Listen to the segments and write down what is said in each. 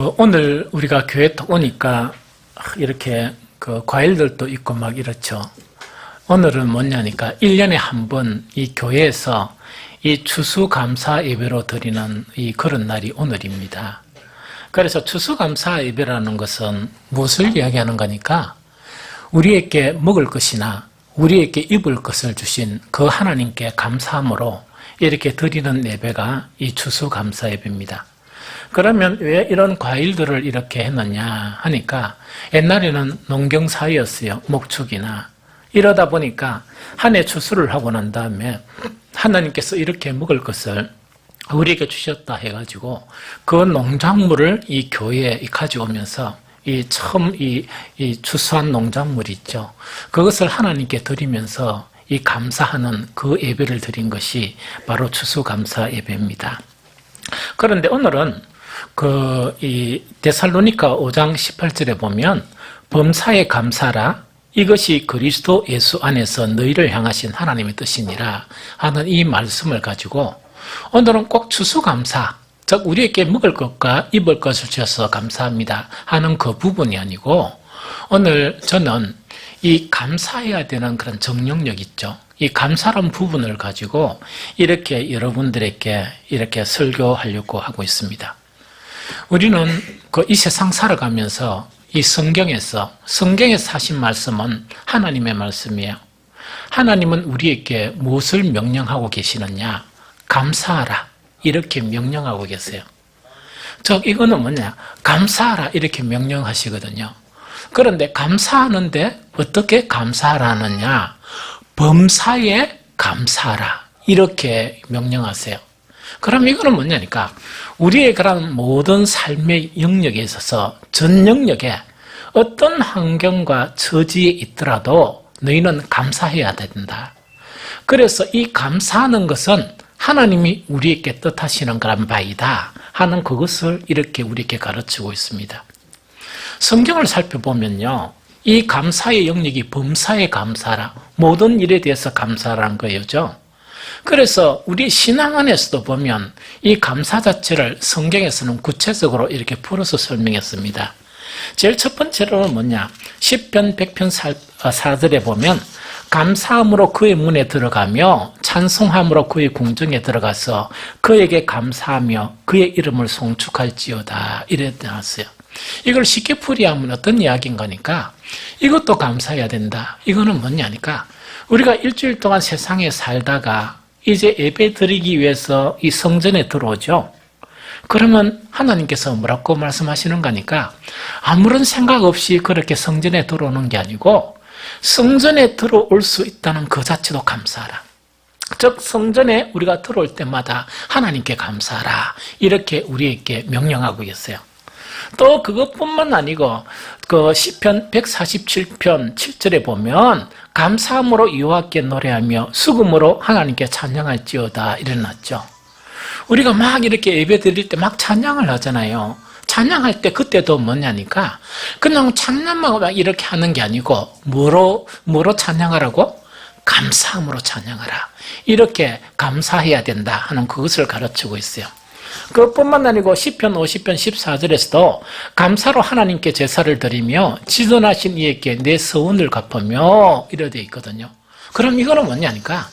오늘 우리가 교회 오니까 이렇게 과일들도 있고 막 이렇죠. 오늘은 뭐냐니까 1년에 한 번 이 교회에서 이 추수감사 예배로 드리는 이 그런 날이 오늘입니다. 그래서 추수감사 예배라는 것은 무엇을 이야기하는 거니까 우리에게 먹을 것이나 우리에게 입을 것을 주신 그 하나님께 감사함으로 이렇게 드리는 예배가 이 추수감사 예배입니다. 그러면 왜 이런 과일들을 이렇게 했느냐 하니까 옛날에는 농경사회였어요. 목축이나. 이러다 보니까 한 해 추수를 하고 난 다음에 하나님께서 이렇게 먹을 것을 우리에게 주셨다 해가지고 그 농작물을 이 교회에 가져오면서 처음 이 추수한 농작물 있죠. 그것을 하나님께 드리면서 이 감사하는 그 예배를 드린 것이 바로 추수감사 예배입니다. 그런데 오늘은 이 데살로니가 5장 18절에 보면 범사에 감사라 이것이 그리스도 예수 안에서 너희를 향하신 하나님의 뜻이니라 하는 이 말씀을 가지고 오늘은 꼭 추수감사, 즉 우리에게 먹을 것과 입을 것을 주셔서 감사합니다 하는 그 부분이 아니고 오늘 저는 이 감사해야 되는 그런 정령력 있죠. 이 감사란 부분을 가지고 이렇게 여러분들에게 이렇게 설교하려고 하고 있습니다. 우리는 이 세상 살아가면서 이 성경에서 하신 말씀은 하나님의 말씀이에요. 하나님은 우리에게 무엇을 명령하고 계시느냐? 감사하라. 이렇게 명령하고 계세요. 즉 이거는 뭐냐? 감사하라. 이렇게 명령하시거든요. 그런데 감사하는데 어떻게 감사하라느냐? 범사에 감사하라. 이렇게 명령하세요. 그럼 이거는 뭐냐니까 우리의 그런 모든 삶의 영역에 있어서 전 영역에 어떤 환경과 처지에 있더라도 너희는 감사해야 된다. 그래서 이 감사하는 것은 하나님이 우리에게 뜻하시는 그런 바이다 하는 그것을 이렇게 우리에게 가르치고 있습니다. 성경을 살펴보면요. 이 감사의 영역이 범사에 감사라. 모든 일에 대해서 감사라는 거예요. 그래서 우리 신앙 안에서도 보면 이 감사 자체를 성경에서는 구체적으로 이렇게 풀어서 설명했습니다. 제일 첫 번째로는 뭐냐? 시편 100편 4절에 보면 감사함으로 그의 문에 들어가며 찬송함으로 그의 궁정에 들어가서 그에게 감사하며 그의 이름을 송축할지어다. 이래 나왔어요. 이걸 쉽게 풀이하면 어떤 이야기인 거니까 이것도 감사해야 된다. 이거는 뭐냐니까 우리가 일주일 동안 세상에 살다가 이제 예배 드리기 위해서 이 성전에 들어오죠. 그러면 하나님께서 뭐라고 말씀하시는 거니까 아무런 생각 없이 그렇게 성전에 들어오는 게 아니고 성전에 들어올 수 있다는 그 자체도 감사하라. 즉 성전에 우리가 들어올 때마다 하나님께 감사하라. 이렇게 우리에게 명령하고 계세요. 또 그것뿐만 아니고 그 시편 147편 7절에 보면 감사함으로 여호와께 노래하며 수금으로 하나님께 찬양할지어다 이래놨죠. 우리가 막 이렇게 예배 드릴 때 막 찬양을 하잖아요. 찬양할 때 그때도 뭐냐니까 그냥 찬양만 막 이렇게 하는 게 아니고 뭐로 찬양하라고? 감사함으로 찬양하라. 이렇게 감사해야 된다 하는 그것을 가르치고 있어요. 그것뿐만 아니고 시편 50편 14절에서도 감사로 하나님께 제사를 드리며 지존하신 이에게 내 서원을 갚으며 이래 되어 있거든요. 그럼 이거는 뭐냐니까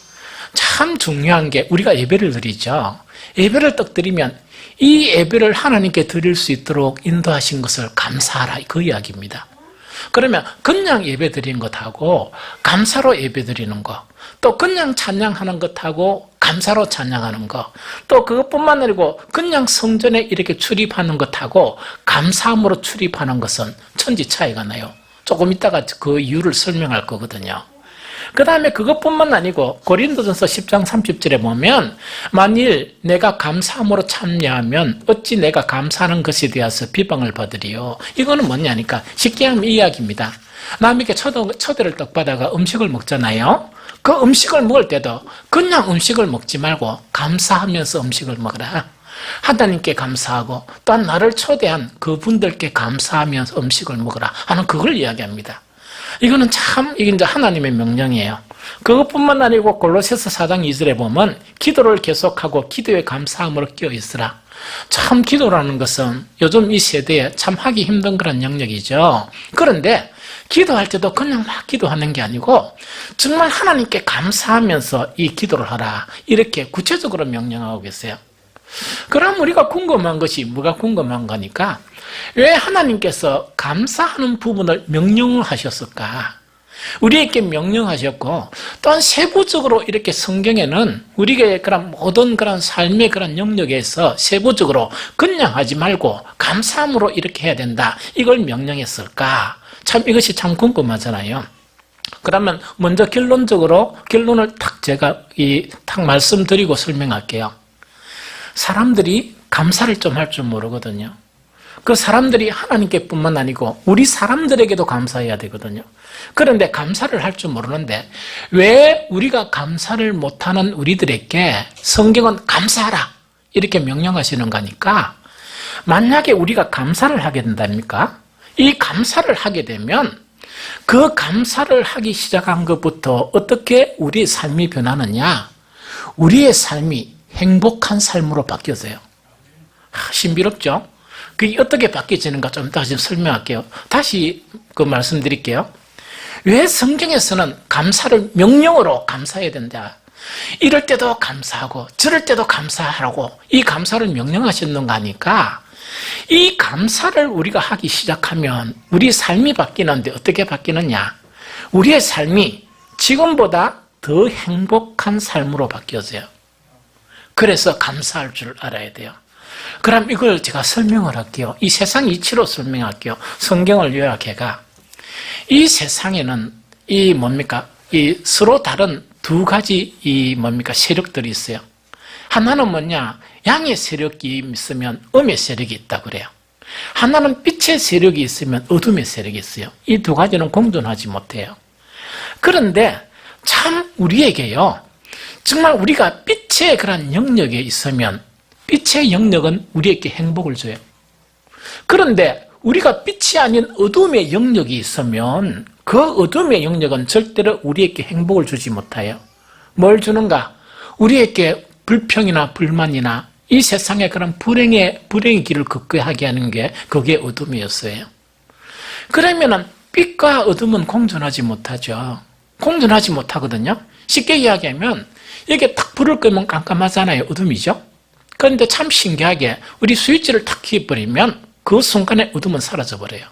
참 중요한 게 우리가 예배를 드리죠. 예배를 딱 드리면 이 예배를 하나님께 드릴 수 있도록 인도하신 것을 감사하라 그 이야기입니다. 그러면 그냥 예배 드리는 것하고 감사로 예배 드리는 것, 또 그냥 찬양하는 것하고 감사로 찬양하는 것, 또 그것뿐만 아니고 그냥 성전에 이렇게 출입하는 것하고 감사함으로 출입하는 것은 천지 차이가 나요. 조금 이따가 그 이유를 설명할 거거든요. 그 다음에 그것뿐만 아니고 고린도전서 10장 30절에 보면 만일 내가 감사함으로 참여하면 어찌 내가 감사하는 것에 대해서 비방을 받으리요. 이거는 뭐냐니까 쉽게 하면 이 이야기입니다. 남에게 초대를 딱 받아가 음식을 먹잖아요. 그 음식을 먹을 때도 그냥 음식을 먹지 말고 감사하면서 음식을 먹으라. 하나님께 감사하고 또한 나를 초대한 그분들께 감사하면서 음식을 먹으라 하는 그걸 이야기합니다. 이거는 참 이게 이제 하나님의 명령이에요. 그것뿐만 아니고 골로새서 4장 2절에 보면 기도를 계속하고 기도에 감사함으로 끼어 있으라. 참 기도라는 것은 요즘 이 세대에 참 하기 힘든 그런 영역이죠. 그런데 기도할 때도 그냥 막 기도하는 게 아니고 정말 하나님께 감사하면서 이 기도를 하라, 이렇게 구체적으로 명령하고 계세요. 그럼 우리가 궁금한 것이 뭐가 궁금한 거니까, 왜 하나님께서 감사하는 부분을 명령을 하셨을까? 우리에게 명령하셨고, 또한 세부적으로 이렇게 성경에는 우리의 그런 모든 그런 삶의 그런 영역에서 세부적으로 그냥 하지 말고 감사함으로 이렇게 해야 된다, 이걸 명령했을까? 참 이것이 참 궁금하잖아요. 그러면 먼저 결론을 제가 딱 말씀드리고 설명할게요. 사람들이 감사를 좀 할 줄 모르거든요. 그 사람들이 하나님께 뿐만 아니고 우리 사람들에게도 감사해야 되거든요. 그런데 감사를 할 줄 모르는데 왜 우리가 감사를 못하는 우리들에게 성경은 감사하라 이렇게 명령하시는 거니까, 만약에 우리가 감사를 하게 된답니까? 이 감사를 하게 되면 그 감사를 하기 시작한 것부터 어떻게 우리의 삶이 변하느냐? 우리의 삶이 행복한 삶으로 바뀌어져요. 신비롭죠? 그게 어떻게 바뀌어지는가 좀 다시 설명할게요. 다시 말씀드릴게요. 왜 성경에서는 감사를 명령으로 감사해야 된다, 이럴 때도 감사하고 저럴 때도 감사하라고 이 감사를 명령하셨는가 하니까, 이 감사를 우리가 하기 시작하면 우리 삶이 바뀌는데 어떻게 바뀌느냐? 우리의 삶이 지금보다 더 행복한 삶으로 바뀌어져요. 그래서 감사할 줄 알아야 돼요. 그럼 이걸 제가 설명을 할게요. 이 세상 이치로 설명할게요. 성경을 요약해가. 이 세상에는 이 서로 다른 두 가지 세력들이 있어요. 하나는 뭐냐? 양의 세력이 있으면 음의 세력이 있다 그래요. 하나는 빛의 세력이 있으면 어둠의 세력이 있어요. 이 두 가지는 공존하지 못해요. 그런데 참 우리에게요, 정말 우리가 빛의 그런 영역에 있으면 빛의 영역은 우리에게 행복을 줘요. 그런데 우리가 빛이 아닌 어둠의 영역이 있으면 그 어둠의 영역은 절대로 우리에게 행복을 주지 못해요. 뭘 주는가? 우리에게 불평이나 불만이나 이 세상의 그런 불행의 길을 걷게 하게 하는 게 그게 어둠이었어요. 그러면은 빛과 어둠은 공존하지 못하죠. 공존하지 못하거든요. 쉽게 이야기하면 이게 딱 불을 끄면 깜깜하잖아요. 어둠이죠. 그런데 참 신기하게 우리 스위치를 탁 켜버리면 그 순간에 어둠은 사라져버려요.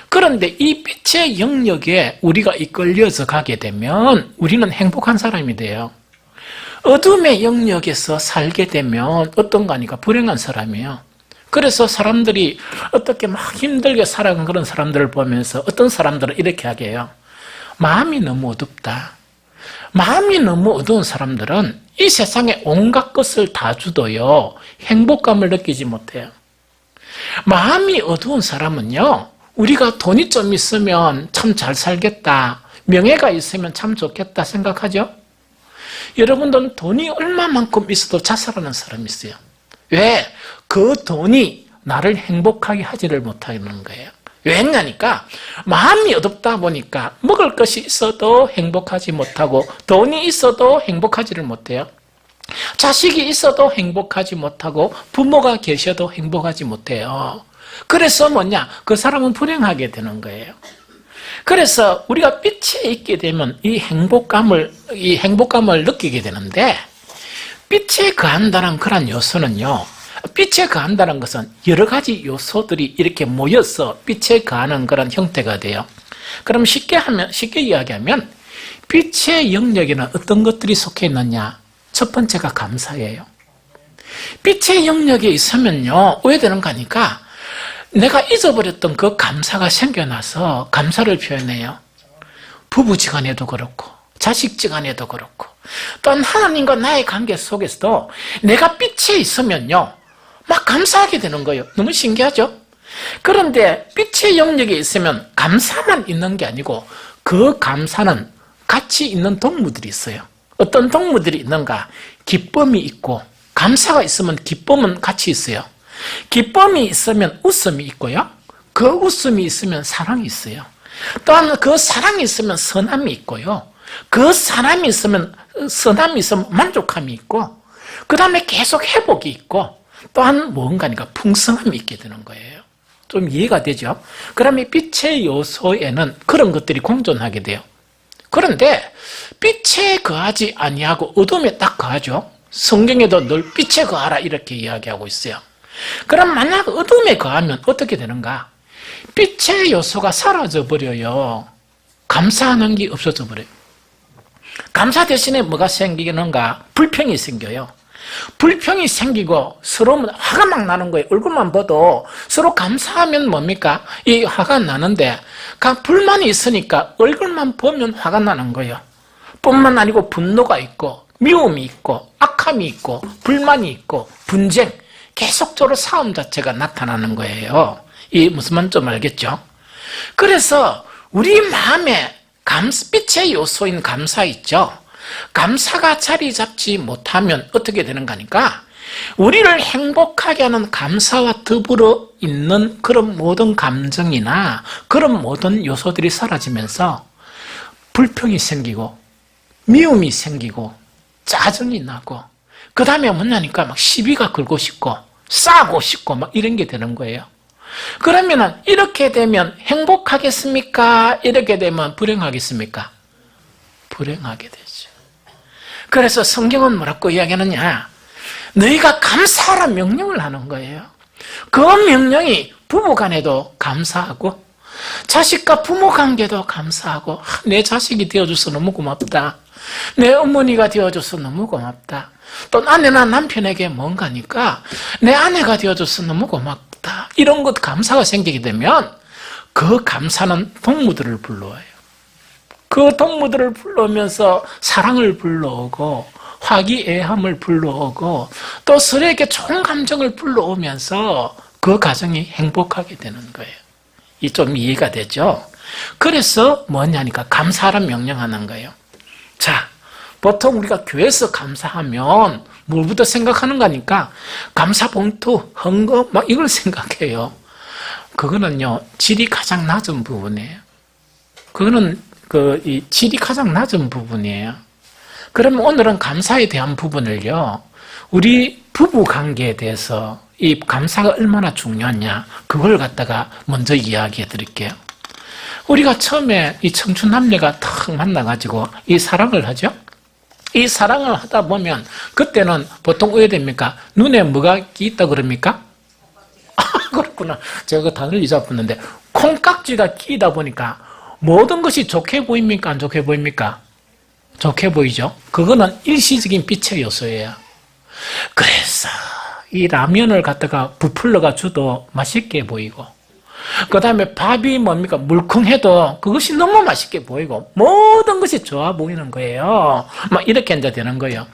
그런데 이 빛의 영역에 우리가 이끌려서 가게 되면 우리는 행복한 사람이 돼요. 어둠의 영역에서 살게 되면 어떤가 하니까 불행한 사람이에요. 그래서 사람들이 어떻게 막 힘들게 살아간 그런 사람들을 보면서 어떤 사람들은 이렇게 하게 해요. 마음이 너무 어둡다. 마음이 너무 어두운 사람들은 이 세상에 온갖 것을 다 주도요, 행복감을 느끼지 못해요. 마음이 어두운 사람은요, 우리가 돈이 좀 있으면 참 잘 살겠다, 명예가 있으면 참 좋겠다 생각하죠? 여러분들은 돈이 얼마만큼 있어도 자살하는 사람이 있어요. 왜? 그 돈이 나를 행복하게 하지를 못하는 거예요. 왜냐니까 마음이 어둡다 보니까 먹을 것이 있어도 행복하지 못하고, 돈이 있어도 행복하지를 못해요. 자식이 있어도 행복하지 못하고, 부모가 계셔도 행복하지 못해요. 그래서 뭐냐? 그 사람은 불행하게 되는 거예요. 그래서 우리가 빛에 있게 되면 이 행복감을 느끼게 되는데, 빛에 거한다는 그런 요소는요, 빛에 거한다는 것은 여러 가지 요소들이 이렇게 모여서 빛에 거하는 그런 형태가 돼요. 그럼 쉽게 이야기하면 빛의 영역에는 어떤 것들이 속해 있느냐? 첫 번째가 감사예요. 빛의 영역에 있으면요, 왜 되는가 하니까 내가 잊어버렸던 그 감사가 생겨나서 감사를 표현해요. 부부지간에도 그렇고 자식지간에도 그렇고, 또한 하나님과 나의 관계 속에서도 내가 빛에 있으면요, 막 감사하게 되는 거예요. 너무 신기하죠? 그런데 빛의 영역에 있으면 감사만 있는 게 아니고 그 감사는 같이 있는 동무들이 있어요. 어떤 동무들이 있는가? 기쁨이 있고, 감사가 있으면 기쁨은 같이 있어요. 기쁨이 있으면 웃음이 있고요, 그 웃음이 있으면 사랑이 있어요. 또한 그 사랑이 있으면 선함이 있고요, 그 선함이 있으면 만족함이 있고, 그 다음에 계속 회복이 있고, 또한 뭔가니까 풍성함이 있게 되는 거예요. 좀 이해가 되죠? 그러면 빛의 요소에는 그런 것들이 공존하게 돼요. 그런데 빛에 거하지 아니하고 어둠에 딱 거하죠. 성경에도 늘 빛에 거하라 이렇게 이야기하고 있어요. 그럼 만약 어둠에 거하면 어떻게 되는가? 빛의 요소가 사라져 버려요. 감사하는 게 없어져 버려요. 감사 대신에 뭐가 생기는가? 불평이 생겨요. 불평이 생기고 서로 화가 막 나는 거예요. 얼굴만 봐도 서로 감사하면 뭡니까? 이 화가 나는데 불만이 있으니까 얼굴만 보면 화가 나는 거예요. 뿐만 아니고 분노가 있고 미움이 있고 악함이 있고 불만이 있고 분쟁, 계속적으로 싸움 자체가 나타나는 거예요. 이 무슨 말인지 좀 알겠죠? 그래서 우리 마음에 빛의 요소인 감사 있죠? 감사가 자리 잡지 못하면 어떻게 되는가 하니까 우리를 행복하게 하는 감사와 더불어 있는 그런 모든 감정이나 그런 모든 요소들이 사라지면서 불평이 생기고 미움이 생기고 짜증이 나고 그 다음에 뭐냐니까 막 시비가 걸고 싶고 싸고 싶고 막 이런 게 되는 거예요. 그러면은 이렇게 되면 행복하겠습니까? 이렇게 되면 불행하겠습니까? 불행하게 되죠. 그래서 성경은 뭐라고 이야기하느냐? 너희가 감사하라 명령을 하는 거예요. 그 명령이 부부간에도 감사하고 자식과 부모 관계도 감사하고 내 자식이 되어줘서 너무 고맙다. 내 어머니가 되어줘서 너무 고맙다. 또 아내나 남편에게 뭔가니까 내 아내가 되어줘서 너무 고맙다. 이런 것 감사가 생기게 되면 그 감사는 동무들을 불러와요. 그 동무들을 불러오면서 사랑을 불러오고 화기애애함을 불러오고 또 서로에게 좋은 감정을 불러오면서 그 가정이 행복하게 되는 거예요. 이 좀 이해가 되죠? 그래서 뭐냐니까 감사하라 명령하는 거예요. 자, 보통 우리가 교회에서 감사하면 뭘부터 생각하는 거니까 감사봉투, 헌금 막 이걸 생각해요. 그거는요 질이 가장 낮은 부분이에요. 그거는 이 질이 가장 낮은 부분이에요. 그러면 오늘은 감사에 대한 부분을요 우리 부부 관계에 대해서 이 감사가 얼마나 중요하냐 그걸 갖다가 먼저 이야기해 드릴게요. 우리가 처음에 이 청춘 남녀가 탁 만나가지고 이 사랑을 하죠. 이 사랑을 하다 보면 그때는 보통 어떻게 됩니까? 눈에 뭐가 있다 그럽니까? 아, 그렇구나. 제가 그 단어를 잊어버렸는데 콩깍지가 끼다 보니까 모든 것이 좋게 보입니까? 안 좋게 보입니까? 좋게 보이죠? 그거는 일시적인 빛의 요소예요. 그래서 이 라면을 갖다가 부풀러가 줘도 맛있게 보이고 그 다음에 밥이 뭡니까? 물컹해도 그것이 너무 맛있게 보이고 모든 것이 좋아 보이는 거예요. 막 이렇게 이제 되는 거예요.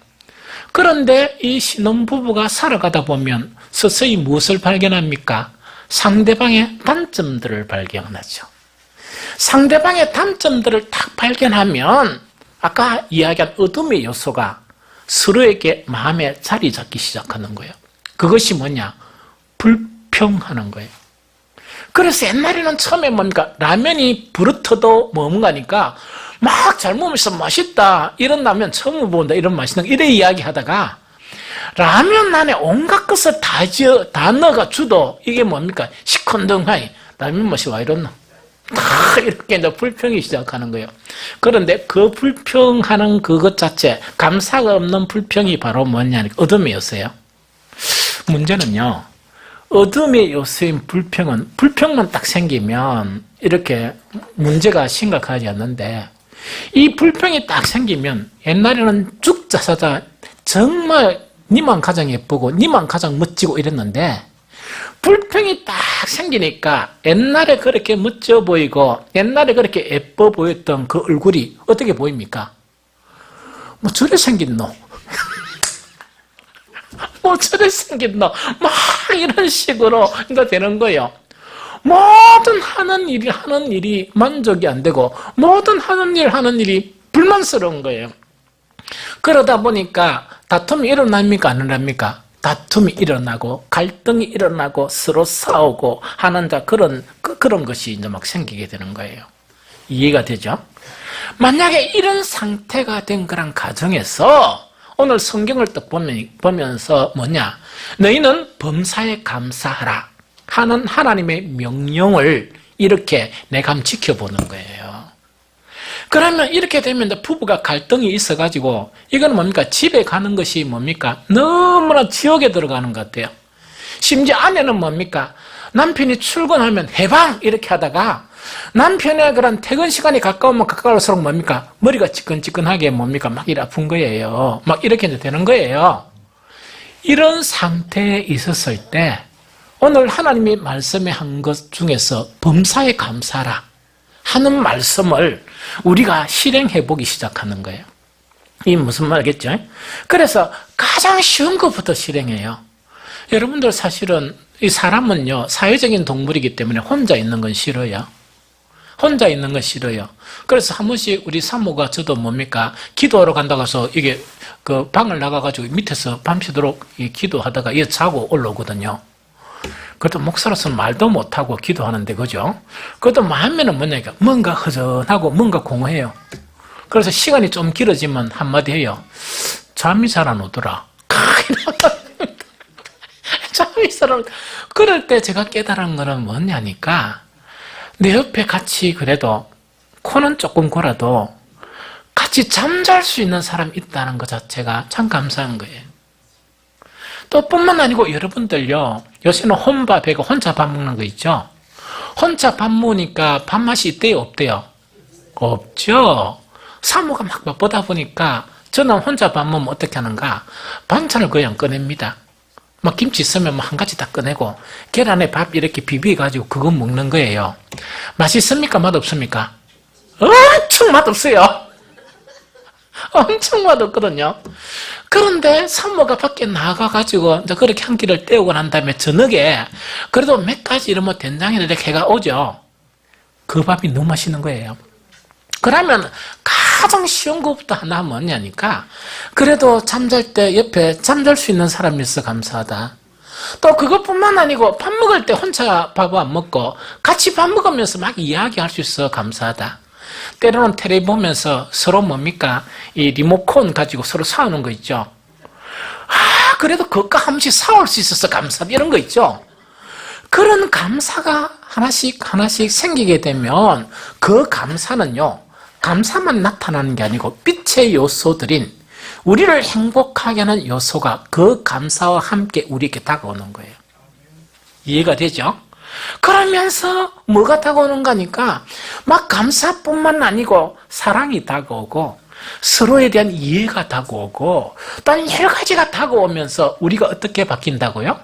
그런데 이 신혼부부가 살아가다 보면 서서히 무엇을 발견합니까? 상대방의 단점들을 발견하죠. 상대방의 단점들을 딱 발견하면 아까 이야기한 어둠의 요소가 서로에게 마음에 자리 잡기 시작하는 거예요. 그것이 뭐냐? 불평하는 거예요. 그래서 옛날에는 처음에 뭡니까? 라면이 부르터도 뭔가니까 막 잘 먹으면서 맛있다. 이런 라면 처음 먹어본다. 이런 맛있는 거. 이래 이야기 하다가 라면 안에 온갖 것을 다 넣어가 주도 이게 뭡니까? 시큰둥하니 라면 맛이 와 이렇노? 다 이렇게 이제 불평이 시작하는 거예요. 그런데 그 불평하는 그것 자체, 감사가 없는 불평이 바로 뭐냐니까 어둠의 요소예요. 문제는요. 어둠의 요소인 불평만 딱 생기면 이렇게 문제가 심각하지 않는데 이 불평이 딱 생기면 옛날에는 죽자사자 정말 니만 가장 예쁘고 니만 가장 멋지고 이랬는데 불평이 딱 생기니까 옛날에 그렇게 멋져 보이고 옛날에 그렇게 예뻐 보였던 그 얼굴이 어떻게 보입니까? 뭐 저래 생긴 놈. 뭐 저래 생긴 놈. 막 이런 식으로 되는 거예요. 모든 하는 일이 만족이 안 되고 모든 하는 일이 불만스러운 거예요. 그러다 보니까 다툼이 일어납니까? 안 일어납니까? 다툼이 일어나고 갈등이 일어나고 서로 싸우고 하는 그런 것이 이제 막 생기게 되는 거예요. 이해가 되죠? 만약에 이런 상태가 된 그런 가정에서 오늘 성경을 딱 보면서 뭐냐? 너희는 범사에 감사하라 하는 하나님의 명령을 이렇게 내가 한번 지켜보는 거예요. 그러면 이렇게 되면 부부가 갈등이 있어가지고 이건 뭡니까? 집에 가는 것이 뭡니까? 너무나 지옥에 들어가는 것 같아요. 심지어 아내는 뭡니까? 남편이 출근하면 해방 이렇게 하다가 남편의 그런 퇴근 시간이 가까우면 가까울수록 뭡니까? 머리가 지끈지끈하게 뭡니까? 막 이래 아픈 거예요. 막 이렇게 되는 거예요. 이런 상태에 있었을 때 오늘 하나님이 말씀에 한 것 중에서 범사에 감사라 하는 말씀을 우리가 실행해 보기 시작하는 거예요. 이 무슨 말이겠죠? 그래서 가장 쉬운 것부터 실행해요. 여러분들 사실은 이 사람은요 사회적인 동물이기 때문에 혼자 있는 건 싫어요. 혼자 있는 건 싫어요. 그래서 한 번씩 우리 사모가 저도 뭡니까 기도하러 간다고 해서 이게 그 방을 나가가지고 밑에서 밤새도록 기도하다가 이게 자고 올라오거든요. 그래도 목사로서는 말도 못하고 기도하는데 그죠? 그래도 마음에는 뭐냐니까 뭔가 허전하고 뭔가 공허해요. 그래서 시간이 좀 길어지면 한마디 해요. 잠이 잘 안 오더라. 잠이 잘 안 오더라. 그럴 때 제가 깨달은 거는 뭐냐니까 내 옆에 같이 그래도 코는 조금 골아도 같이 잠잘 수 있는 사람이 있다는 것 자체가 참 감사한 거예요. 또 뿐만 아니고 여러분들요 요새는 혼밥하고 혼자 밥 먹는 거 있죠. 혼자 밥 먹으니까 밥맛이 있대요 없대요? 없죠. 사모가 막 바쁘다 보니까 저는 혼자 밥 먹으면 어떻게 하는가 반찬을 거의 안 꺼냅니다. 막 김치 있으면 뭐 한 가지 다 꺼내고 계란에 밥 이렇게 비벼가지고 그거 먹는 거예요. 맛있습니까? 맛없습니까? 엄청 맛없어요. 엄청 맛없거든요. 그런데 산모가 밖에 나가가지고 이제 그렇게 한 끼를 때우고 난 다음에 저녁에 그래도 몇 가지 이러면 된장이나 이렇게 해가 오죠. 그 밥이 너무 맛있는 거예요. 그러면 가장 쉬운 것부터 하나 뭐냐니까 그래도 잠잘 때 옆에 잠잘 수 있는 사람이 있어 감사하다. 또 그것뿐만 아니고 밥 먹을 때 혼자 밥 안 먹고 같이 밥 먹으면서 막 이야기할 수 있어 감사하다. 때로는 텔레비 보면서 서로 뭡니까 이 리모컨 가지고 서로 싸우는 거 있죠. 그래도 그것과 한 번씩 싸울 수 있어서 감사하다 이런 거 있죠. 그런 감사가 하나씩 생기게 되면 그 감사는요 감사만 나타나는 게 아니고 빛의 요소들인 우리를 행복하게 하는 요소가 그 감사와 함께 우리에게 다가오는 거예요. 이해가 되죠? 그러면서 뭐가 다가오는 거니까 막 감사뿐만 아니고 사랑이 다가오고 서로에 대한 이해가 다가오고 또 여러 가지가 다가오면서 우리가 어떻게 바뀐다고요?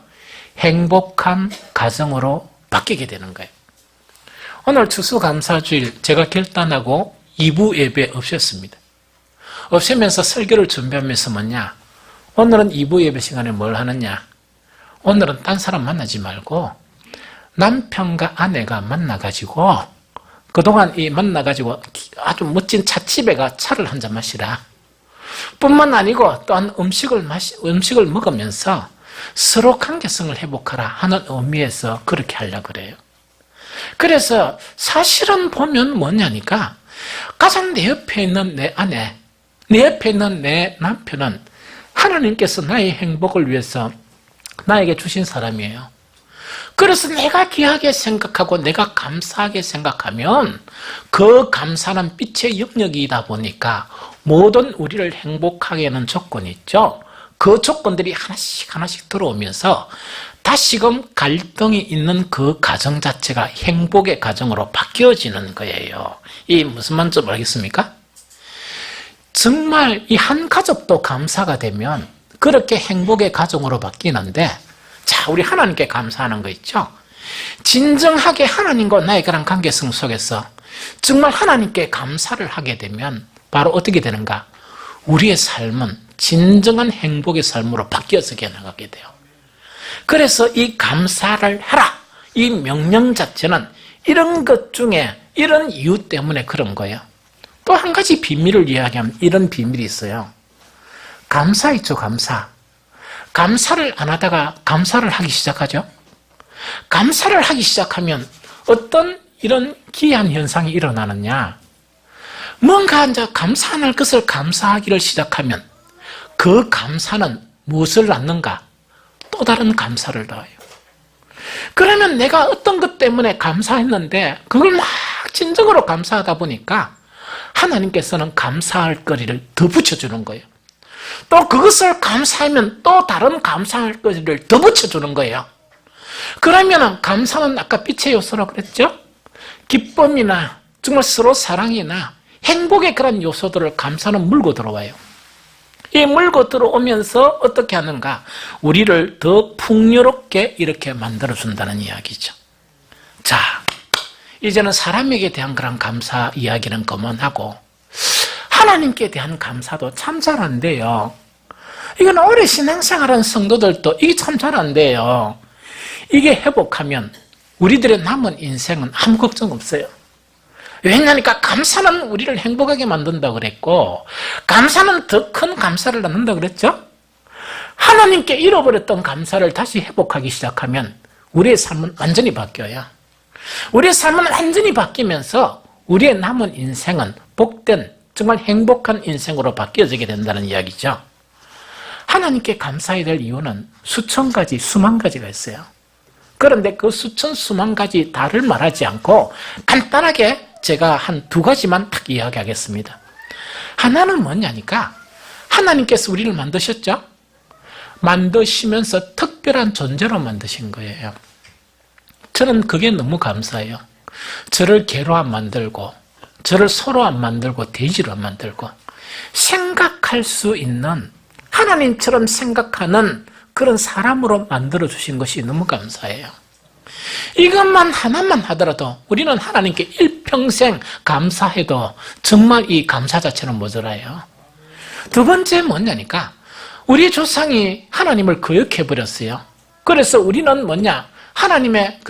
행복한 가정으로 바뀌게 되는 거예요. 오늘 추수감사주일 제가 결단하고 2부 예배 없앴습니다. 없애면서 설교를 준비하면서 뭐냐? 오늘은 2부 예배 시간에 뭘 하느냐? 오늘은 딴 사람 만나지 말고 남편과 아내가 만나가지고 그동안 만나가지고 아주 멋진 찻집에 가 차를 한 잔 마시라. 뿐만 아니고 또한 음식을 먹으면서 서로 관계성을 회복하라 하는 의미에서 그렇게 하려고 그래요. 그래서 사실은 보면 뭐냐니까 가장 내 옆에 있는 내 아내, 내 옆에 있는 내 남편은 하나님께서 나의 행복을 위해서 나에게 주신 사람이에요. 그래서 내가 귀하게 생각하고 내가 감사하게 생각하면 그 감사는 빛의 영역이다 보니까 모든 우리를 행복하게 하는 조건이 있죠. 그 조건들이 하나씩 들어오면서 다시금 갈등이 있는 그 가정 자체가 행복의 가정으로 바뀌어지는 거예요. 이 무슨 말인지 알겠습니까? 정말 이 한 가족도 감사가 되면 그렇게 행복의 가정으로 바뀌는데 자, 우리 하나님께 감사하는 거 있죠? 진정하게 하나님과 나의 그런 관계성 속에서 정말 하나님께 감사를 하게 되면 바로 어떻게 되는가? 우리의 삶은 진정한 행복의 삶으로 바뀌어서 나가게 돼요. 그래서 이 감사를 하라! 이 명령 자체는 이런 것 중에 이런 이유 때문에 그런 거예요. 또 한 가지 비밀을 이야기하면 이런 비밀이 있어요. 감사 있죠, 감사. 감사를 안 하다가 감사를 하기 시작하죠. 감사를 하기 시작하면 어떤 이런 기이한 현상이 일어나느냐. 뭔가 이제 감사할 것을 감사하기를 시작하면 그 감사는 무엇을 낳는가? 또 다른 감사를 낳아요. 그러면 내가 어떤 것 때문에 감사했는데 그걸 막 진정으로 감사하다 보니까 하나님께서는 감사할 거리를 더 붙여주는 거예요. 또 그것을 감사하면 또 다른 감사할 거리를 더 붙여주는 거예요. 그러면 감사는 아까 빛의 요소라고 그랬죠? 기쁨이나 정말 서로 사랑이나 행복의 그런 요소들을 감사는 물고 들어와요. 이 물고 들어오면서 어떻게 하는가? 우리를 더 풍요롭게 이렇게 만들어준다는 이야기죠. 자, 이제는 사람에게 대한 그런 감사 이야기는 그만하고 하나님께 대한 감사도 참 잘 안 돼요. 이건 오래 신앙생활한 성도들도 이게 참 잘 안 돼요. 이게 회복하면 우리들의 남은 인생은 아무 걱정 없어요. 왜냐니까 감사는 우리를 행복하게 만든다고 그랬고 감사는 더 큰 감사를 낳는다고 그랬죠. 하나님께 잃어버렸던 감사를 다시 회복하기 시작하면 우리의 삶은 완전히 바뀌어요. 우리의 삶은 완전히 바뀌면서 우리의 남은 인생은 복된 정말 행복한 인생으로 바뀌어지게 된다는 이야기죠. 하나님께 감사해야 될 이유는 수천 가지, 수만 가지가 있어요. 그런데 그 수천, 수만 가지 다를 말하지 않고 간단하게 제가 한 두 가지만 딱 이야기하겠습니다. 하나는 뭐냐니까 하나님께서 우리를 만드셨죠? 만드시면서 특별한 존재로 만드신 거예요. 저는 그게 너무 감사해요. 저를 개로 안 만들고 저를 소로 안 만들고 돼지로 안 만들고 생각할 수 있는 하나님처럼 생각하는 그런 사람으로 만들어주신 것이 너무 감사해요. 이것만 하나만 하더라도 우리는 하나님께 일평생 감사해도 정말 이 감사 자체는 모자라요. 두 번째 뭐냐니까 우리 조상이 하나님을 거역해버렸어요. 그래서 우리는 뭐냐? 하나님의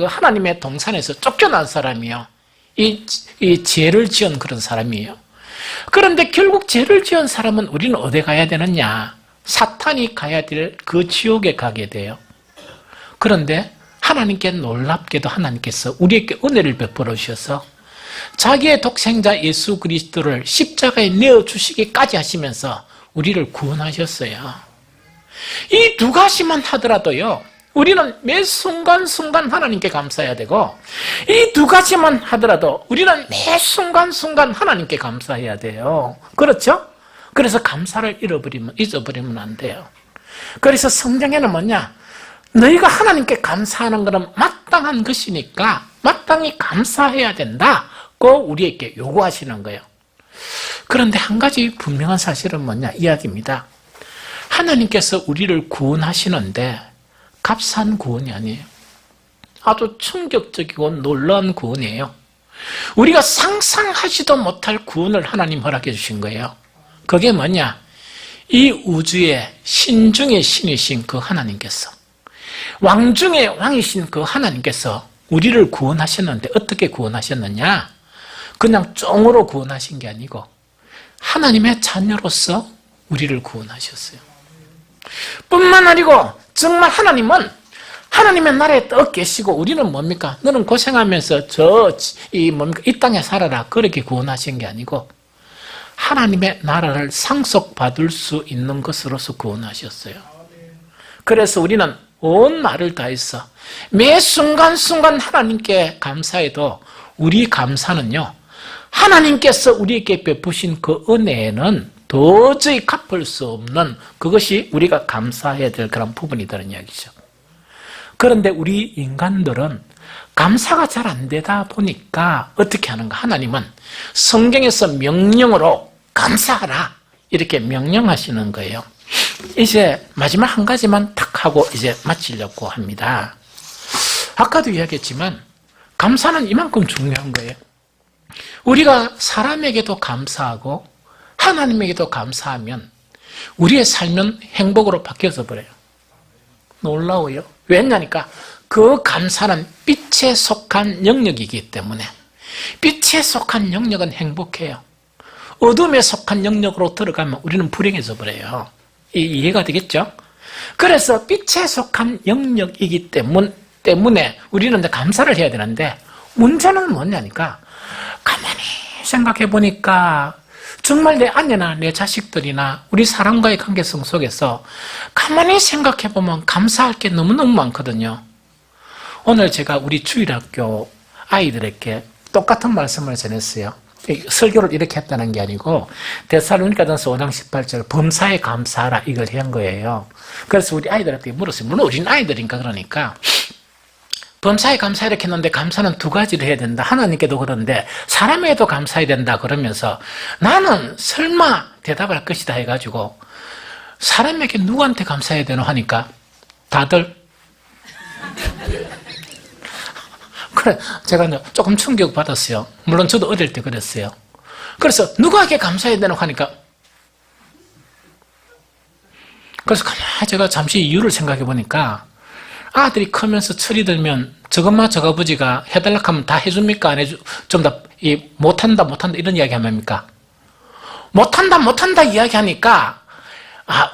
하나님의 동산에서 쫓겨난 사람이요. 이 죄를 지은 그런 사람이에요. 그런데 결국 죄를 지은 사람은 우리는 어디 가야 되느냐? 사탄이 가야 될 그 지옥에 가게 돼요. 그런데 하나님께 놀랍게도 하나님께서 우리에게 은혜를 베풀어 주셔서 자기의 독생자 예수 그리스도를 십자가에 내어주시기까지 하시면서 우리를 구원하셨어요. 이 두 가지만 하더라도요, 우리는 매 순간순간 하나님께 감사해야 되고 이 두 가지만 하더라도 우리는 매 순간순간 하나님께 감사해야 돼요. 그렇죠? 그래서 감사를 잊어버리면 안 돼요. 그래서 성경에는 뭐냐? 너희가 하나님께 감사하는 것은 마땅한 것이니까 마땅히 감사해야 된다고 우리에게 요구하시는 거예요. 그런데 한 가지 분명한 사실은 뭐냐? 이야기입니다. 하나님께서 우리를 구원하시는데 값싼 구원이 아니에요. 아주 충격적이고 놀라운 구원이에요. 우리가 상상하지도 못할 구원을 하나님 허락해 주신 거예요. 그게 뭐냐? 이 우주의 신 중의 신이신 그 하나님께서, 왕 중의 왕이신 그 하나님께서 우리를 구원하셨는데 어떻게 구원하셨느냐? 그냥 쫑으로 구원하신 게 아니고 하나님의 자녀로서 우리를 구원하셨어요. 뿐만 아니고 정말 하나님은 하나님의 나라에 떡 계시고 우리는 뭡니까? 너는 고생하면서 이 땅에 살아라 그렇게 구원하신 게 아니고 하나님의 나라를 상속받을 수 있는 것으로서 구원하셨어요. 그래서 우리는 온 말을 다해서 매 순간순간 하나님께 감사해도 우리 감사는요, 하나님께서 우리에게 베푸신 그 은혜에는 도저히 갚을 수 없는 그것이 우리가 감사해야 될 그런 부분이라는 이야기죠. 그런데 우리 인간들은 감사가 잘 안 되다 보니까 어떻게 하는가? 하나님은 성경에서 명령으로 감사하라 이렇게 명령하시는 거예요. 이제 마지막 한 가지만 탁 하고 이제 마치려고 합니다. 아까도 이야기했지만 감사는 이만큼 중요한 거예요. 우리가 사람에게도 감사하고 하나님에게도 감사하면 우리의 삶은 행복으로 바뀌어져 버려요. 놀라워요. 왜냐니까 그 감사는 빛에 속한 영역이기 때문에 빛에 속한 영역은 행복해요. 어둠에 속한 영역으로 들어가면 우리는 불행해져 버려요. 이해가 되겠죠? 그래서 빛에 속한 영역이기 때문에 우리는 감사를 해야 되는데 문제는 뭐냐니까 가만히 생각해 보니까 정말 내 아내나 내 자식들이나 우리 사람과의 관계성 속에서 가만히 생각해보면 감사할 게 너무너무 많거든요. 오늘 제가 우리 주일학교 아이들에게 똑같은 말씀을 전했어요. 설교를 이렇게 했다는 게 아니고 데살로니가전서 5장 18절 범사에 감사하라 이걸 한 거예요. 그래서 우리 아이들한테 물었어요. 물론 우리는 아이들이니까 그러니까 범사에 감사 이렇게 했는데 감사는 두 가지를 해야 된다. 하나님께도 그런데 사람에게도 감사해야 된다 그러면서 나는 설마 대답할 것이다 해가지고 사람에게 누구한테 감사해야 되노 하니까 다들 그래 제가 조금 충격받았어요. 물론 저도 어릴 때 그랬어요. 그래서 누구에게 감사해야 되노 하니까 그래서 가만히 제가 잠시 이유를 생각해 보니까 아들이 크면서 철이 들면 저것만 저거 아버지가 해달라고 하면 다 해줍니까? 안 해주, 좀 더, 못한다 이런 이야기 하면 합니까? 못한다 이야기 하니까,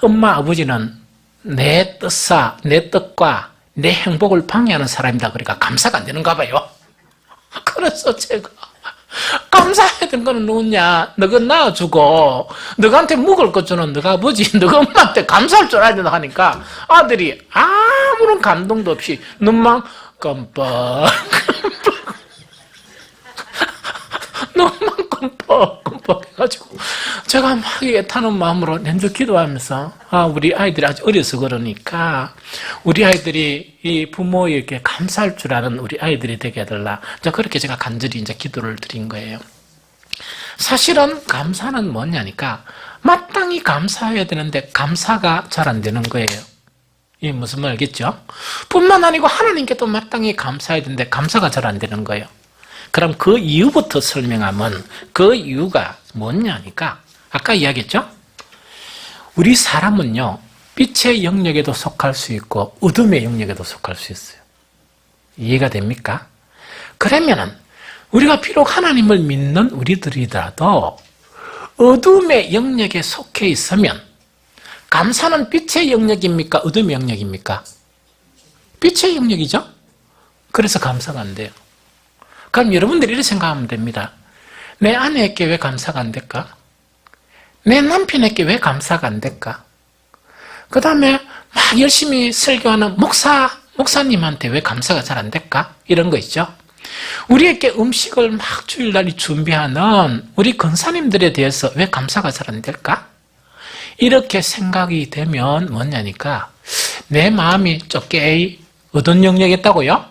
엄마, 아버지는 내 뜻과 내 행복을 방해하는 사람이다. 그러니까 감사가 안 되는가 봐요. 그래서 제가, 감사해야 되는 거는 누구냐? 너가 낳아주고, 너한테 먹을 것 주는 너가 아버지, 너가 엄마한테 감사할 줄 알아야 된다 하니까, 아들이 아무런 감동도 없이 눈만 껌뻑, 눈만 껌뻑 해가지고, 제가 막 애타는 마음으로 낸들 기도하면서, 우리 아이들이 아직 어려서 그러니까, 우리 아이들이 이 부모에게 감사할 줄 아는 우리 아이들이 되게 해달라. 그렇게 제가 간절히 이제 기도를 드린 거예요. 사실은 감사는 뭐냐니까, 마땅히 감사해야 되는데, 감사가 잘 안 되는 거예요. 이게 무슨 말 알겠죠? 뿐만 아니고 하나님께도 마땅히 감사해야 되는데, 감사가 잘 안 되는 거예요. 그럼 그 이유부터 설명하면, 그 이유가 뭐냐니까, 아까 이야기했죠? 우리 사람은요, 빛의 영역에도 속할 수 있고 어둠의 영역에도 속할 수 있어요. 이해가 됩니까? 그러면은 우리가 비록 하나님을 믿는 우리들이더라도 어둠의 영역에 속해 있으면 감사는 빛의 영역입니까? 어둠의 영역입니까? 빛의 영역이죠? 그래서 감사가 안 돼요. 그럼 여러분들이 이렇게 생각하면 됩니다. 내 아내에게 왜 감사가 안 될까? 내 남편에게 왜 감사가 안 될까? 그 다음에 막 열심히 설교하는 목사님한테 왜 감사가 잘 안 될까? 이런 거 있죠. 우리에게 음식을 막 주일날 준비하는 우리 권사님들에 대해서 왜 감사가 잘 안 될까? 이렇게 생각이 되면 뭐냐니까 내 마음이 쪼개이 어두운 영역에 있다고요?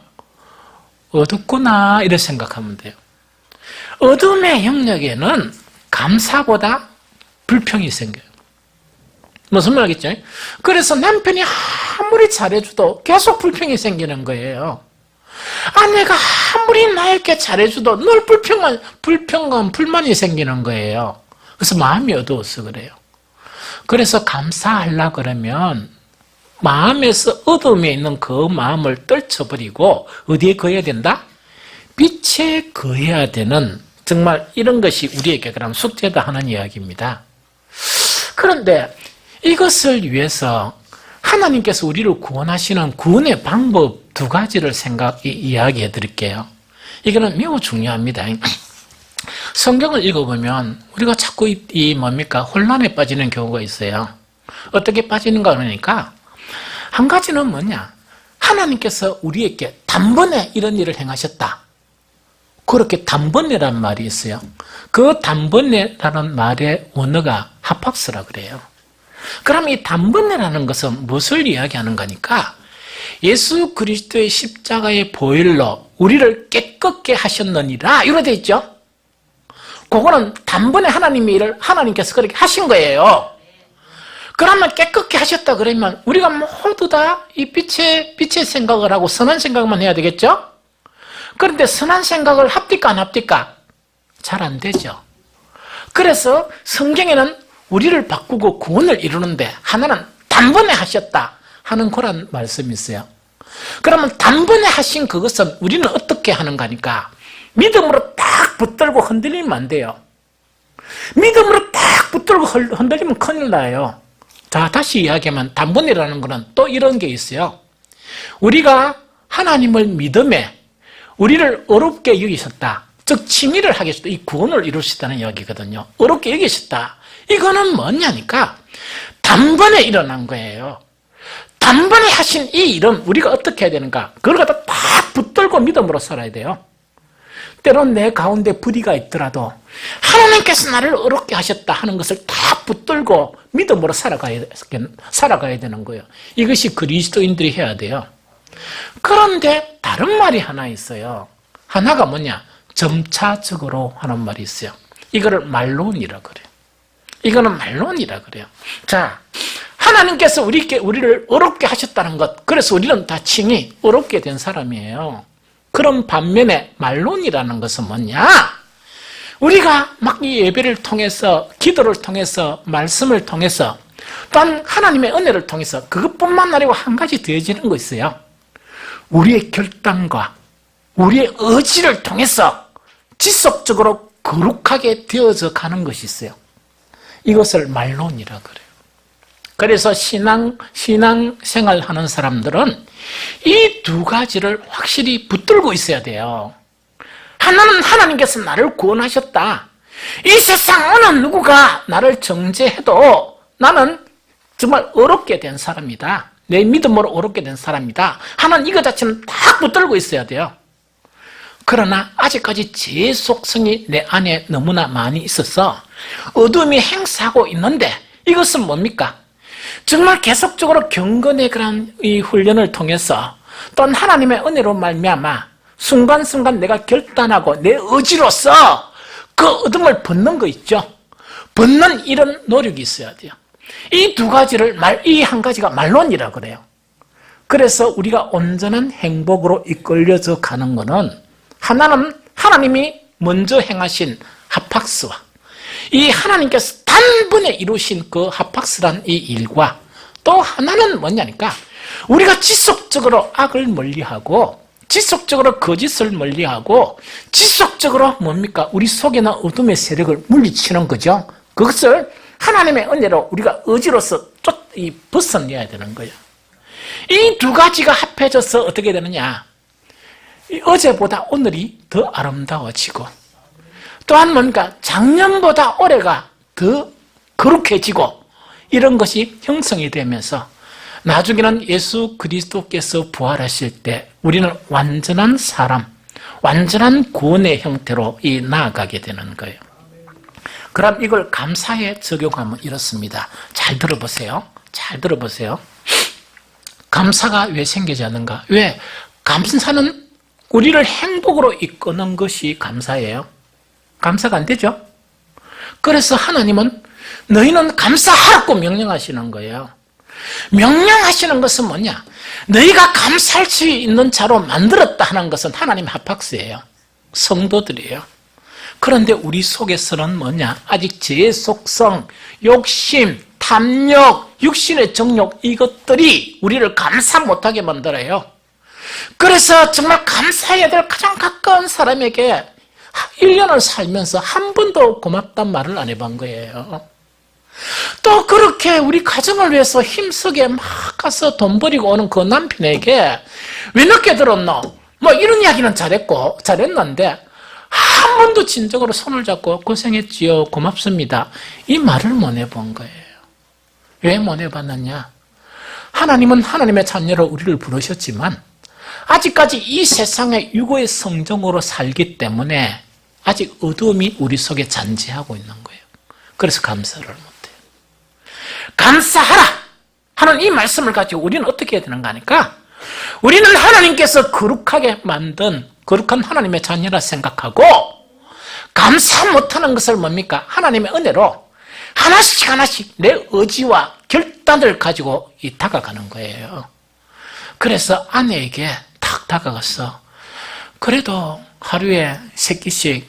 어둡구나 이렇게 생각하면 돼요. 어둠의 영역에는 감사보다 불평이 생겨요. 무슨 말 알겠죠? 그래서 남편이 아무리 잘해줘도 계속 불평이 생기는 거예요. 아내가 아무리 나에게 잘해줘도 늘 불평감, 불만이 생기는 거예요. 그래서 마음이 어두워서 그래요. 그래서 감사하려고 그러면 마음에서 어둠에 있는 그 마음을 떨쳐버리고 어디에 거해야 된다? 빛에 거해야 되는 정말 이런 것이 우리에게 그럼 숙제다 하는 이야기입니다. 그런데 이것을 위해서 하나님께서 우리를 구원하시는 구원의 방법 두 가지를 이야기해 드릴게요. 이거는 매우 중요합니다. 성경을 읽어보면 우리가 자꾸 혼란에 빠지는 경우가 있어요. 어떻게 빠지는가 그러니까 한 가지는 뭐냐? 하나님께서 우리에게 단번에 이런 일을 행하셨다. 그렇게 단번에라는 말이 있어요. 그 단번에라는 말의 원어가 하팍스라 그래요. 그럼 이 단번에라는 것은 무엇을 이야기하는 거니까 예수 그리스도의 십자가의 보혈로 우리를 깨끗게 하셨느니라 이렇게 되어 있죠. 그거는 단번에 하나님의 일을 하나님께서 그렇게 하신 거예요. 그러면 깨끗게 하셨다 그러면 우리가 모두 다 이 빛의 생각을 하고 선한 생각만 해야 되겠죠? 그런데 선한 생각을 합니까 안 합니까? 잘 안 되죠. 그래서 성경에는 우리를 바꾸고 구원을 이루는데 하나는 단번에 하셨다 하는 그런 말씀이 있어요. 그러면 단번에 하신 그것은 우리는 어떻게 하는가니까 믿음으로 딱 붙들고 흔들리면 안 돼요. 믿음으로 딱 붙들고 흔들리면 큰일 나요. 자, 다시 이야기하면 단번이라는 것은 또 이런 게 있어요. 우리가 하나님을 믿음에 우리를 어렵게 여기셨다. 즉 칭의를 하겠다. 이 구원을 이루시다는 이야기거든요. 어렵게 여기셨다. 이거는 뭐냐니까 단번에 일어난 거예요. 단번에 하신 이 일은 우리가 어떻게 해야 되는가? 그걸 갖다 딱 붙들고 믿음으로 살아야 돼요. 때론 내 가운데 불의가 있더라도 하나님께서 나를 어렵게 하셨다 하는 것을 딱 붙들고 믿음으로 살아가야 되는 거예요. 이것이 그리스도인들이 해야 돼요. 그런데 다른 말이 하나 있어요. 하나가 뭐냐? 점차적으로 하는 말이 있어요. 이거를 말론이라 그래요. 이거는 말론이라 그래요. 자, 하나님께서 우리를 어렵게 하셨다는 것, 그래서 우리는 다 칭이 어렵게 된 사람이에요. 그런 반면에 말론이라는 것은 뭐냐? 우리가 막 이 예배를 통해서, 기도를 통해서, 말씀을 통해서, 또한 하나님의 은혜를 통해서 그것뿐만 아니고 한 가지 더해지는 거 있어요. 우리의 결단과 우리의 의지를 통해서 지속적으로 거룩하게 되어져 가는 것이 있어요. 이것을 말론이라 그래요. 그래서 신앙생활 하는 사람들은 이 두 가지를 확실히 붙들고 있어야 돼요. 하나는 하나님께서 나를 구원하셨다. 이 세상 어느 누구가 나를 정죄해도 나는 정말 어렵게 된 사람이다. 내 믿음으로 어렵게 된 사람이다. 하나는 이거 자체는 딱 붙들고 있어야 돼요. 그러나 아직까지 제 속성이 내 안에 너무나 많이 있어서 어둠이 행사하고 있는데 이것은 뭡니까? 정말 계속적으로 경건의 그런 이 훈련을 통해서 또한 하나님의 은혜로 말미암아 순간순간 내가 결단하고 내 의지로서 그 어둠을 벗는 거 있죠. 벗는 이런 노력이 있어야 돼요. 이 두 가지를 이 한 가지가 말론이라 그래요. 그래서 우리가 온전한 행복으로 이끌려져 가는 거는 하나는 하나님이 먼저 행하신 하팍스와 이 하나님께서 단번에 이루신 그 하팍스란 이 일과 또 하나는 뭐냐니까 우리가 지속적으로 악을 멀리하고 지속적으로 거짓을 멀리하고 지속적으로 뭡니까? 우리 속에 있는 어둠의 세력을 물리치는 거죠. 그것을 하나님의 은혜로 우리가 의지로서 벗어내야 되는 거예요. 이 두 가지가 합해져서 어떻게 되느냐? 어제보다 오늘이 더 아름다워지고 또한 뭔가 작년보다 올해가 더 거룩해지고 이런 것이 형성이 되면서 나중에는 예수 그리스도께서 부활하실 때 우리는 완전한 사람, 완전한 구원의 형태로 나아가게 되는 거예요. 그럼 이걸 감사에 적용하면 이렇습니다. 잘 들어보세요. 잘 들어보세요. 감사가 왜 생기지 않는가? 왜? 감사는 우리를 행복으로 이끄는 것이 감사예요. 감사가 안 되죠? 그래서 하나님은 너희는 감사하라고 명령하시는 거예요. 명령하시는 것은 뭐냐? 너희가 감사할 수 있는 자로 만들었다 하는 것은 하나님 하팍스예요. 성도들이에요. 그런데 우리 속에서는 뭐냐? 아직 제 속성, 욕심, 탐욕, 육신의 정욕 이것들이 우리를 감사 못하게 만들어요. 그래서 정말 감사해야 될 가장 가까운 사람에게 1년을 살면서 한 번도 고맙단 말을 안 해본 거예요. 또 그렇게 우리 가정을 위해서 힘쓰게 막 가서 돈 버리고 오는 그 남편에게 왜 늦게 들었노? 뭐 이런 이야기는 잘했는데 한 번도 진정으로 손을 잡고 고생했지요, 고맙습니다, 이 말을 못 해본 거예요. 왜 못 해봤느냐? 하나님은 하나님의 자녀로 우리를 부르셨지만 아직까지 이 세상의 유고의 성정으로 살기 때문에 아직 어두움이 우리 속에 잔재하고 있는 거예요. 그래서 감사를 못해요. 감사하라 하는 이 말씀을 가지고 우리는 어떻게 해야 되는가 하니까 우리는 하나님께서 거룩하게 만든 거룩한 하나님의 자녀라 생각하고 감사 못하는 것을 뭡니까? 하나님의 은혜로 하나씩 하나씩 내 의지와 결단을 가지고 다가가는 거예요. 그래서 아내에게 탁 다가가서 그래도 하루에 3끼씩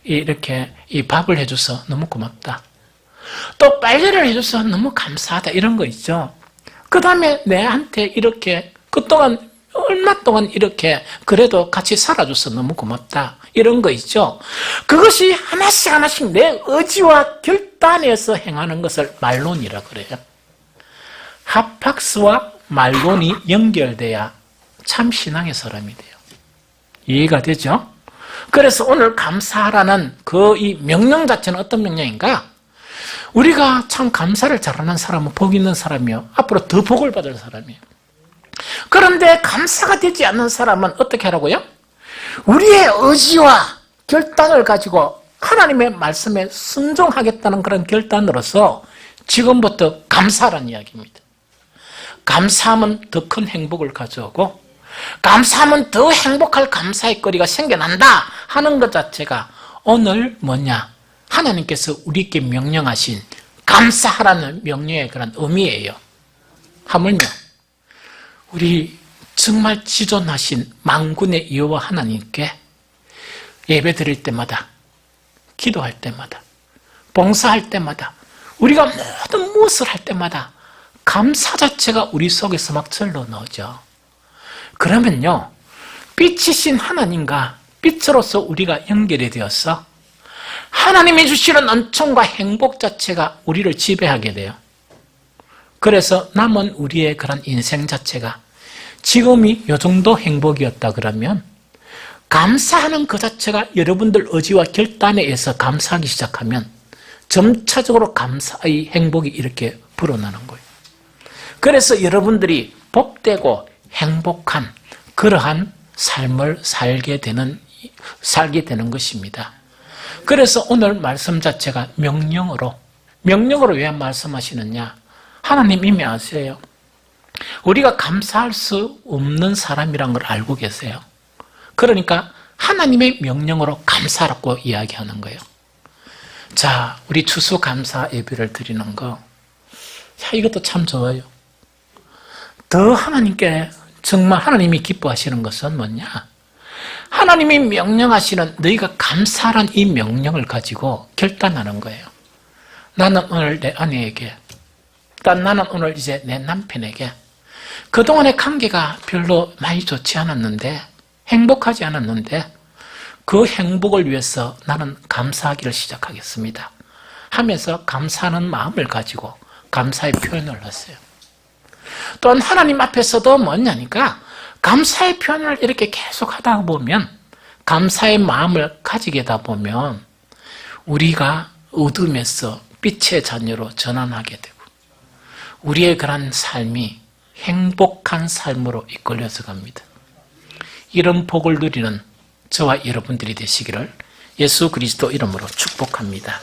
이렇게 이 밥을 해줘서 너무 고맙다. 또 빨래를 해줘서 너무 감사하다. 이런 거 있죠. 그 다음에 내한테 이렇게 그동안 얼마 동안 이렇게 그래도 같이 살아줘서 너무 고맙다. 이런 거 있죠. 그것이 하나씩 하나씩 내 의지와 결단에서 행하는 것을 말론이라 그래요. 하팍스와 말론이 연결돼야 참 신앙의 사람이 돼요. 이해가 되죠? 그래서 오늘 감사하라는 그 이 명령 자체는 어떤 명령인가? 우리가 참 감사를 잘하는 사람은 복 있는 사람이요, 앞으로 더 복을 받을 사람이에요. 그런데 감사가 되지 않는 사람은 어떻게 하라고요? 우리의 의지와 결단을 가지고 하나님의 말씀에 순종하겠다는 그런 결단으로서 지금부터 감사라는 이야기입니다. 감사하면 더 큰 행복을 가져오고, 감사하면 더 행복할 감사의 거리가 생겨난다 하는 것 자체가 오늘 뭐냐? 하나님께서 우리에게 명령하신 감사하라는 명령의 그런 의미예요. 하물며 우리 정말 지존하신 만군의 여호와 하나님께 예배 드릴 때마다, 기도할 때마다, 봉사할 때마다, 우리가 모든 무엇을 할 때마다 감사 자체가 우리 속에서 막 절로 나오죠. 그러면요, 빛이신 하나님과 빛으로서 우리가 연결이 되어서 하나님이 주시는 은총과 행복 자체가 우리를 지배하게 돼요. 그래서 남은 우리의 그런 인생 자체가 지금이 이 정도 행복이었다 그러면 감사하는 그 자체가 여러분들 의지와 결단에 의해서 감사하기 시작하면 점차적으로 감사의 행복이 이렇게 불어나는 거예요. 그래서 여러분들이 복되고 행복한 그러한 삶을 살게 되는 것입니다. 그래서 오늘 말씀 자체가 명령으로 왜 말씀하시느냐? 하나님 이미 아세요. 우리가 감사할 수 없는 사람이란 걸 알고 계세요. 그러니까 하나님의 명령으로 감사라고 이야기하는 거예요. 자, 우리 추수감사 예배를 드리는 거, 이것도 참 좋아요. 더 하나님께 정말 하나님이 기뻐하시는 것은 뭐냐? 하나님이 명령하시는 너희가 감사란 이 명령을 가지고 결단하는 거예요. 나는 오늘 내 아내에게, 나는 오늘 이제 내 남편에게 그동안의 관계가 별로 많이 좋지 않았는데, 행복하지 않았는데 그 행복을 위해서 나는 감사하기를 시작하겠습니다 하면서 감사하는 마음을 가지고 감사의 표현을 했어요. 또한 하나님 앞에서도 뭐냐니까 감사의 표현을 이렇게 계속 하다 보면, 감사의 마음을 가지게 되다 보면 우리가 어둠에서 빛의 자녀로 전환하게 되고 우리의 그런 삶이 행복한 삶으로 이끌려서 갑니다. 이런 복을 누리는 저와 여러분들이 되시기를 예수 그리스도 이름으로 축복합니다.